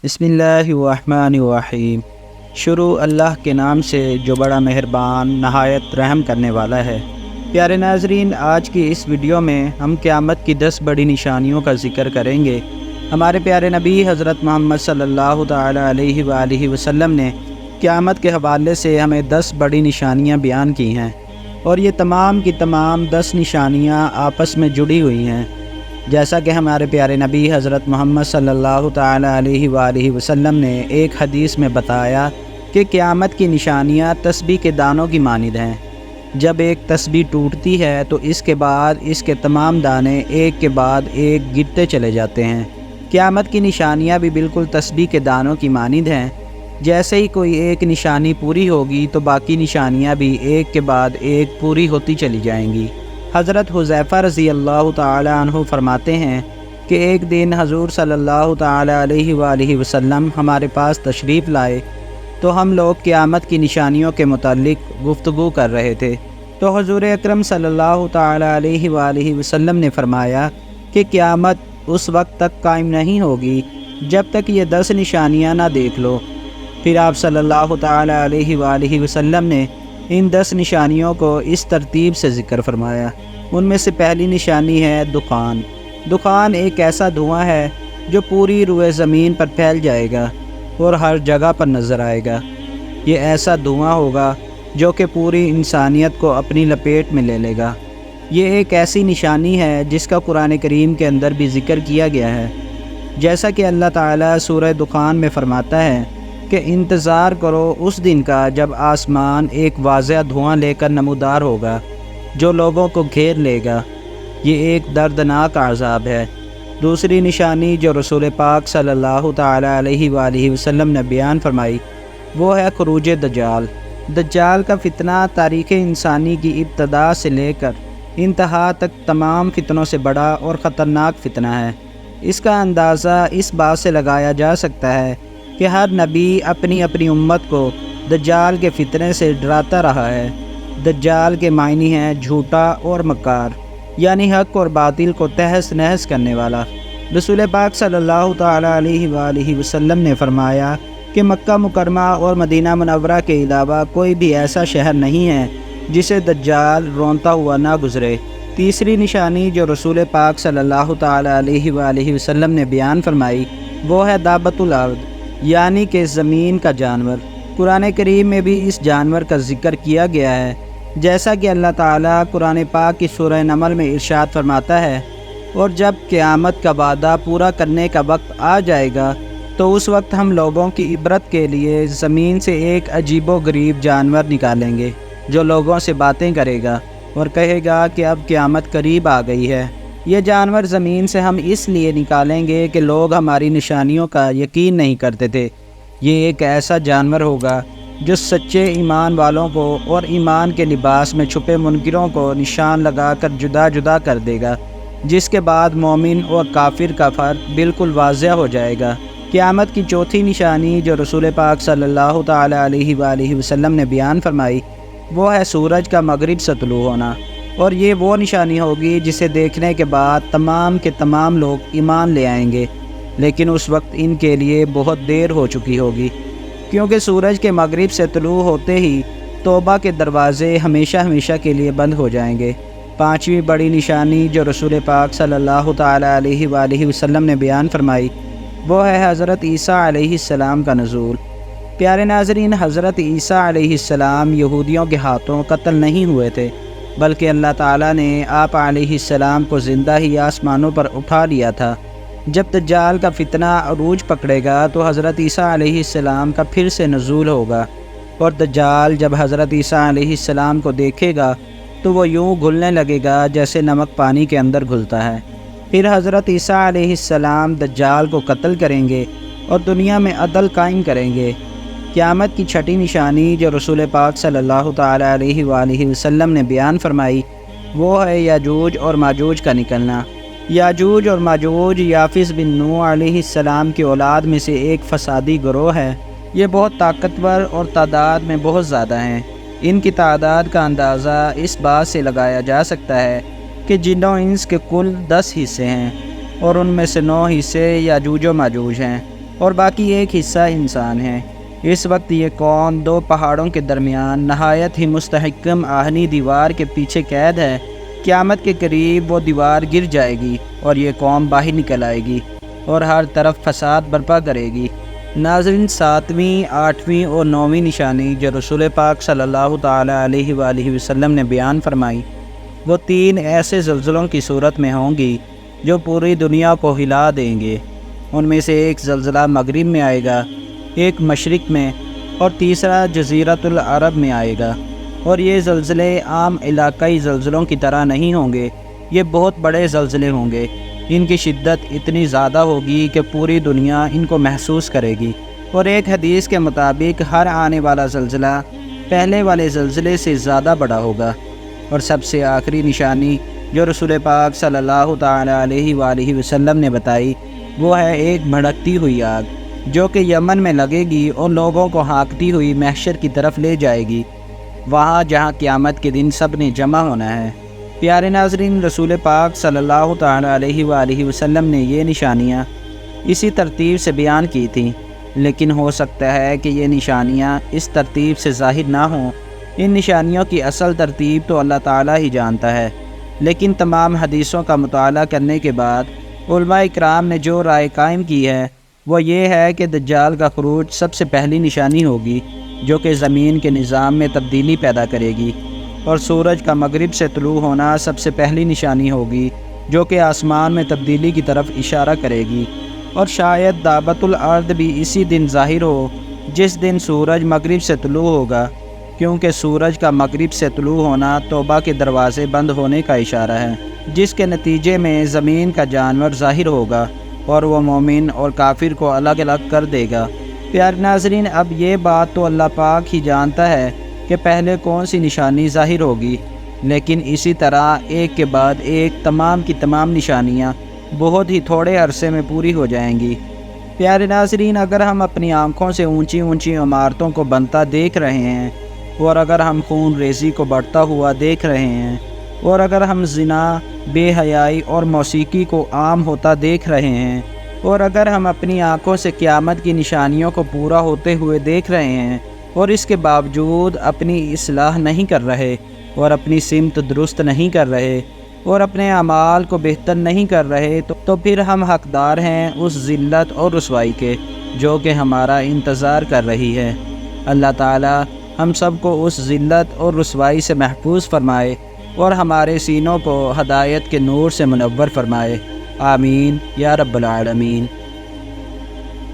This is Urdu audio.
بسم اللہ الرحمن الرحیم۔ شروع اللہ کے نام سے جو بڑا مہربان نہایت رحم کرنے والا ہے۔ پیارے ناظرین، آج کی اس ویڈیو میں ہم قیامت کی 10 بڑی نشانیوں کا ذکر کریں گے۔ ہمارے پیارے نبی حضرت محمد صلی اللہ تعالی علیہ وآلہ وسلم نے قیامت کے حوالے سے ہمیں 10 بڑی نشانیاں بیان کی ہیں، اور یہ تمام کی تمام 10 نشانیاں آپس میں جڑی ہوئی ہیں۔ جیسا کہ ہمارے پیارے نبی حضرت محمد صلی اللہ تعالی علیہ وآلہ وسلم نے ایک حدیث میں بتایا کہ قیامت کی نشانیاں تسبیح کے دانوں کی مانند ہیں۔ جب ایک تسبیح ٹوٹتی ہے تو اس کے بعد اس کے تمام دانے ایک کے بعد ایک گرتے چلے جاتے ہیں۔ قیامت کی نشانیاں بھی بالکل تسبیح کے دانوں کی مانند ہیں۔ جیسے ہی کوئی ایک نشانی پوری ہوگی تو باقی نشانیاں بھی ایک کے بعد ایک پوری ہوتی چلی جائیں گی۔ حضرت حذیفہ رضی اللہ تعالی عنہ فرماتے ہیں کہ ایک دن حضور صلی اللہ تعالی علیہ وآلہ وسلم ہمارے پاس تشریف لائے تو ہم لوگ قیامت کی نشانیوں کے متعلق گفتگو کر رہے تھے، تو حضور اکرم صلی اللہ تعالی علیہ وآلہ وسلم نے فرمایا کہ قیامت اس وقت تک قائم نہیں ہوگی جب تک یہ 10 نشانیاں نہ دیکھ لو۔ پھر آپ صلی اللہ تعالی علیہ وآلہ وسلم نے ان 10 نشانیوں کو اس ترتیب سے ذکر فرمایا۔ ان میں سے پہلی نشانی ہے دخان۔ دخان ایک ایسا دھواں ہے جو پوری روئے زمین پر پھیل جائے گا اور ہر جگہ پر نظر آئے گا۔ یہ ایسا دھواں ہوگا جو کہ پوری انسانیت کو اپنی لپیٹ میں لے لے گا۔ یہ ایک ایسی نشانی ہے جس کا قرآن کریم کے اندر بھی ذکر کیا گیا ہے، جیسا کہ اللہ تعالیٰ سورہ دخان میں فرماتا ہے کہ انتظار کرو اس دن کا جب آسمان ایک واضح دھواں لے کر نمودار ہوگا جو لوگوں کو گھیر لے گا۔ یہ ایک دردناک عذاب ہے۔ دوسری نشانی جو رسول پاک صلی اللہ تعالی علیہ وآلہ وسلم نے بیان فرمائی وہ ہے خروج دجال۔ دجال کا فتنہ تاریخ انسانی کی ابتدا سے لے کر انتہا تک تمام فتنوں سے بڑا اور خطرناک فتنہ ہے۔ اس کا اندازہ اس بات سے لگایا جا سکتا ہے کہ ہر نبی اپنی اپنی امت کو دجال کے فتنے سے ڈراتا رہا ہے۔ دجال کے معنی ہیں جھوٹا اور مکار، یعنی حق اور باطل کو تہس نہس کرنے والا۔ رسول پاک صلی اللہ تعالی علیہ وآلہ وسلم نے فرمایا کہ مکہ مکرمہ اور مدینہ منورہ کے علاوہ کوئی بھی ایسا شہر نہیں ہے جسے دجال رونتا ہوا نہ گزرے۔ تیسری نشانی جو رسول پاک صلی اللہ تعالی علیہ وآلہ وسلم نے بیان فرمائی وہ ہے دابۃ الارض، یعنی کہ زمین کا جانور۔ قرآن کریم میں بھی اس جانور کا ذکر کیا گیا ہے، جیسا کہ اللہ تعالیٰ قرآن پاک کی سورہ نمل میں ارشاد فرماتا ہے، اور جب قیامت کا وعدہ پورا کرنے کا وقت آ جائے گا تو اس وقت ہم لوگوں کی عبرت کے لیے زمین سے ایک عجیب و غریب جانور نکالیں گے جو لوگوں سے باتیں کرے گا اور کہے گا کہ اب قیامت قریب آ گئی ہے۔ یہ جانور زمین سے ہم اس لیے نکالیں گے کہ لوگ ہماری نشانیوں کا یقین نہیں کرتے تھے۔ یہ ایک ایسا جانور ہوگا جو سچے ایمان والوں کو اور ایمان کے لباس میں چھپے منکروں کو نشان لگا کر جدا جدا کر دے گا، جس کے بعد مومن اور کافر کا فرق بالکل واضح ہو جائے گا۔ قیامت کی چوتھی نشانی جو رسول پاک صلی اللہ تعالی علیہ وآلہ وسلم نے بیان فرمائی وہ ہے سورج کا مغرب سے طلوع ہونا، اور یہ وہ نشانی ہوگی جسے دیکھنے کے بعد تمام کے تمام لوگ ایمان لے آئیں گے، لیکن اس وقت ان کے لیے بہت دیر ہو چکی ہوگی، کیونکہ سورج کے مغرب سے طلوع ہوتے ہی توبہ کے دروازے ہمیشہ ہمیشہ کے لیے بند ہو جائیں گے۔ پانچویں بڑی نشانی جو رسول پاک صلی اللہ تعالی علیہ وآلہ وسلم نے بیان فرمائی وہ ہے حضرت عیسیٰ علیہ السلام کا نزول۔ پیارے ناظرین، حضرت عیسیٰ علیہ السلام یہودیوں کے ہاتھوں قتل نہیں ہوئے تھے، بلکہ اللہ تعالیٰ نے آپ علیہ السلام کو زندہ ہی آسمانوں پر اٹھا لیا تھا۔ جب دجال کا فتنہ عروج پکڑے گا تو حضرت عیسیٰ علیہ السلام کا پھر سے نزول ہوگا، اور دجال جب حضرت عیسیٰ علیہ السلام کو دیکھے گا تو وہ یوں گھلنے لگے گا جیسے نمک پانی کے اندر گھلتا ہے۔ پھر حضرت عیسیٰ علیہ السلام دجال کو قتل کریں گے اور دنیا میں عدل قائم کریں گے۔ قیامت کی چھٹی نشانی جو رسول پاک صلی اللہ تعالی علیہ وآلہ وسلم نے بیان فرمائی وہ ہے یاجوج اور ماجوج کا نکلنا۔ یاجوج اور ماجوج یافس بن نوح علیہ السلام کی اولاد میں سے ایک فسادی گروہ ہے۔ یہ بہت طاقتور اور تعداد میں بہت زیادہ ہیں۔ ان کی تعداد کا اندازہ اس بات سے لگایا جا سکتا ہے کہ جن و انس کے کل 10 حصے ہیں، اور ان میں سے 9 حصے یاجوج و ماجوج ہیں۔ اور باقی ایک حصہ انسان ہے۔ اس وقت یہ قوم دو پہاڑوں کے درمیان نہایت ہی مستحکم آہنی دیوار کے پیچھے قید ہے۔ قیامت کے قریب وہ دیوار گر جائے گی اور یہ قوم باہر نکل آئے گی اور ہر طرف فساد برپا کرے گی۔ ناظرین، 7ویں، 8ویں اور 9ویں نشانی جو رسول پاک صلی اللہ تعالیٰ علیہ وآلہ وسلم نے بیان فرمائی، وہ 3 ایسے زلزلوں کی صورت میں ہوں گی جو پوری دنیا کو ہلا دیں گے۔ ان میں سے ایک زلزلہ مغرب میں آئے گا، ایک مشرق میں اور تیسرا جزیرۃ العرب میں آئے گا۔ اور یہ زلزلے عام علاقائی زلزلوں کی طرح نہیں ہوں گے، یہ بہت بڑے زلزلے ہوں گے۔ ان کی شدت اتنی زیادہ ہوگی کہ پوری دنیا ان کو محسوس کرے گی۔ اور ایک حدیث کے مطابق ہر آنے والا زلزلہ پہلے والے زلزلے سے زیادہ بڑا ہوگا۔ اور سب سے آخری نشانی جو رسول پاک صلی اللہ تعالیٰ علیہ وآلہ وسلم نے بتائی، وہ ہے ایک بھڑکتی ہوئی آگ جو کہ یمن میں لگے گی اور لوگوں کو ہانکتی ہوئی محشر کی طرف لے جائے گی، وہاں جہاں قیامت کے دن سب نے جمع ہونا ہے۔ پیارے ناظرین، رسول پاک صلی اللہ تعالیٰ علیہ وآلہ وسلم نے یہ نشانیاں اسی ترتیب سے بیان کی تھیں، لیکن ہو سکتا ہے کہ یہ نشانیاں اس ترتیب سے ظاہر نہ ہوں۔ ان نشانیوں کی اصل ترتیب تو اللہ تعالیٰ ہی جانتا ہے، لیکن تمام حدیثوں کا مطالعہ کرنے کے بعد علماء اکرام نے جو رائے قائم کی ہے وہ یہ ہے کہ دجال کا خروج سب سے پہلی نشانی ہوگی جو کہ زمین کے نظام میں تبدیلی پیدا کرے گی، اور سورج کا مغرب سے طلوع ہونا سب سے پہلی نشانی ہوگی جو کہ آسمان میں تبدیلی کی طرف اشارہ کرے گی، اور شاید دعوت الارض بھی اسی دن ظاہر ہو جس دن سورج مغرب سے طلوع ہوگا، کیونکہ سورج کا مغرب سے طلوع ہونا توبہ کے دروازے بند ہونے کا اشارہ ہے، جس کے نتیجے میں زمین کا جانور ظاہر ہوگا اور وہ مومن اور کافر کو الگ الگ کر دے گا۔ پیارے ناظرین، اب یہ بات تو اللہ پاک ہی جانتا ہے کہ پہلے کون سی نشانی ظاہر ہوگی، لیکن اسی طرح ایک کے بعد ایک تمام کی تمام نشانیاں بہت ہی تھوڑے عرصے میں پوری ہو جائیں گی۔ پیارے ناظرین، اگر ہم اپنی آنکھوں سے اونچی اونچی عمارتوں کو بنتا دیکھ رہے ہیں، اور اگر ہم خون ریزی کو بڑھتا ہوا دیکھ رہے ہیں، اور اگر ہم زنا، بے حیائی اور موسیقی کو عام ہوتا دیکھ رہے ہیں، اور اگر ہم اپنی آنکھوں سے قیامت کی نشانیوں کو پورا ہوتے ہوئے دیکھ رہے ہیں اور اس کے باوجود اپنی اصلاح نہیں کر رہے اور اپنی سمت درست نہیں کر رہے اور اپنے اعمال کو بہتر نہیں کر رہے، تو پھر ہم حقدار ہیں اس ذلت اور رسوائی کے جو کہ ہمارا انتظار کر رہی ہے۔ اللہ تعالی ہم سب کو اس ذلت اور رسوائی سے محفوظ فرمائے اور ہمارے سینوں کو ہدایت کے نور سے منور فرمائے۔ آمین یا رب العالمین۔